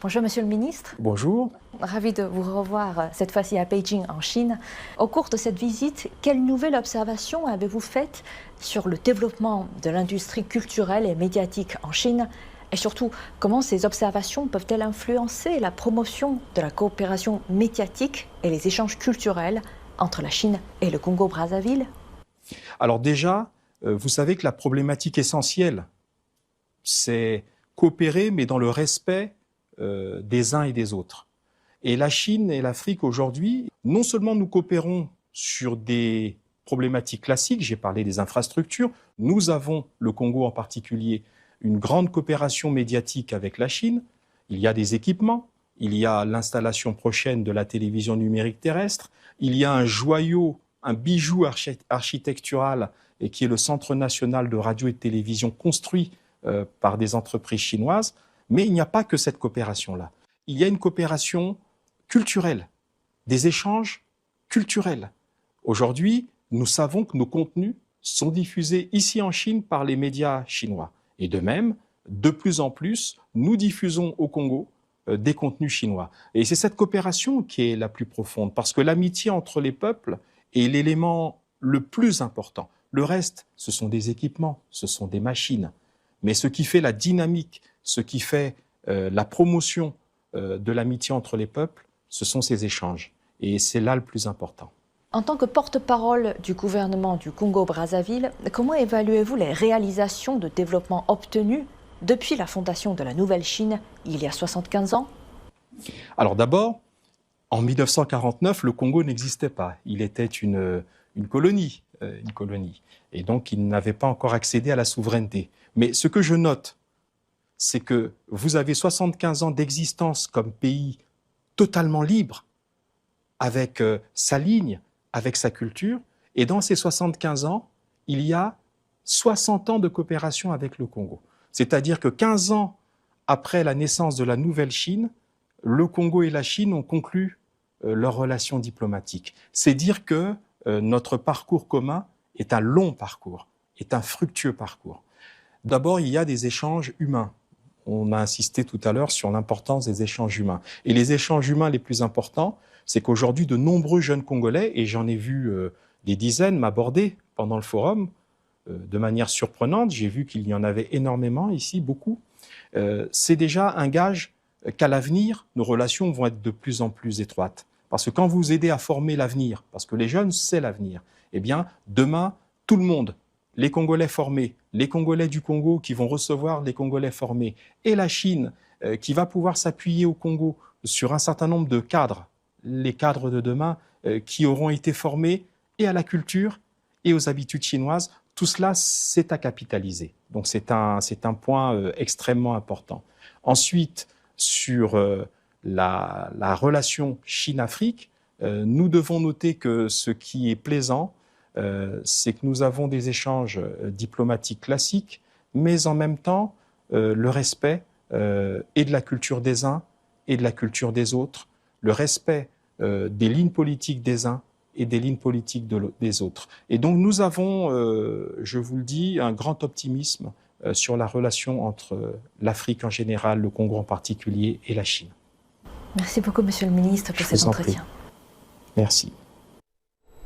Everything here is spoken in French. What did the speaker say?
Bonjour Monsieur le Ministre. Bonjour. Ravi de vous revoir cette fois-ci à Beijing en Chine. Au cours de cette visite, quelle nouvelle observation avez-vous faite sur le développement de l'industrie culturelle et médiatique en Chine? Et surtout, comment ces observations peuvent-elles influencer la promotion de la coopération médiatique et les échanges culturels entre la Chine et le Congo-Brazzaville? Alors déjà, vous savez que la problématique essentielle, c'est coopérer, mais dans le respect des uns et des autres. Et la Chine et l'Afrique aujourd'hui, non seulement nous coopérons sur des problématiques classiques, j'ai parlé des infrastructures, nous avons, le Congo en particulier, une grande coopération médiatique avec la Chine, il y a des équipements, il y a l'installation prochaine de la télévision numérique terrestre, il y a un joyau, un bijou architectural et qui est le Centre national de radio et de télévision construit par des entreprises chinoises, mais il n'y a pas que cette coopération-là. Il y a une coopération culturelle, des échanges culturels. Aujourd'hui, nous savons que nos contenus sont diffusés ici en Chine par les médias chinois. Et de même, de plus en plus, nous diffusons au Congo des contenus chinois. Et c'est cette coopération qui est la plus profonde, parce que l'amitié entre les peuples est l'élément le plus important. Le reste, ce sont des équipements, ce sont des machines. Mais ce qui fait la dynamique, ce qui fait la promotion de l'amitié entre les peuples, ce sont ces échanges. Et c'est là le plus important. En tant que porte-parole du gouvernement du Congo-Brazzaville, comment évaluez-vous les réalisations de développement obtenues depuis la fondation de la Nouvelle-Chine il y a 75 ans? Alors d'abord, en 1949, le Congo n'existait pas. Il était une colonie, Et donc, il n'avait pas encore accédé à la souveraineté. Mais ce que je note, c'est que vous avez 75 ans d'existence comme pays totalement libre, avec sa ligne, avec sa culture. Et dans ces 75 ans, il y a 60 ans de coopération avec le Congo. C'est-à-dire que 15 ans après la naissance de la Nouvelle-Chine, le Congo et la Chine ont conclu leurs relations diplomatiques. C'est dire que notre parcours commun est un long parcours, est un fructueux parcours. D'abord, il y a des échanges humains. On a insisté tout à l'heure sur l'importance des échanges humains. Et les échanges humains les plus importants, c'est qu'aujourd'hui, de nombreux jeunes Congolais, et j'en ai vu des dizaines m'aborder pendant le forum, de manière surprenante, j'ai vu qu'il y en avait énormément ici, beaucoup, c'est déjà un gage qu'à l'avenir, nos relations vont être de plus en plus étroites. Parce que quand vous aidez à former l'avenir, parce que les jeunes, c'est l'avenir, eh bien, demain, tout le monde, les Congolais formés, les Congolais du Congo qui vont recevoir les Congolais formés, et la Chine qui va pouvoir s'appuyer au Congo sur un certain nombre de cadres, les cadres de demain qui auront été formés et à la culture et aux habitudes chinoises, tout cela, c'est à capitaliser. Donc c'est un point extrêmement important. Ensuite, sur la relation Chine-Afrique, nous devons noter que ce qui est plaisant, c'est que nous avons des échanges diplomatiques classiques, mais en même temps, le respect et de la culture des uns et de la culture des autres, le respect des lignes politiques des uns et des lignes politiques des autres. Et donc nous avons, je vous le dis, un grand optimisme sur la relation entre l'Afrique en général, le Congo en particulier et la Chine. Merci beaucoup, Monsieur le Ministre, pour cet entretien. Merci.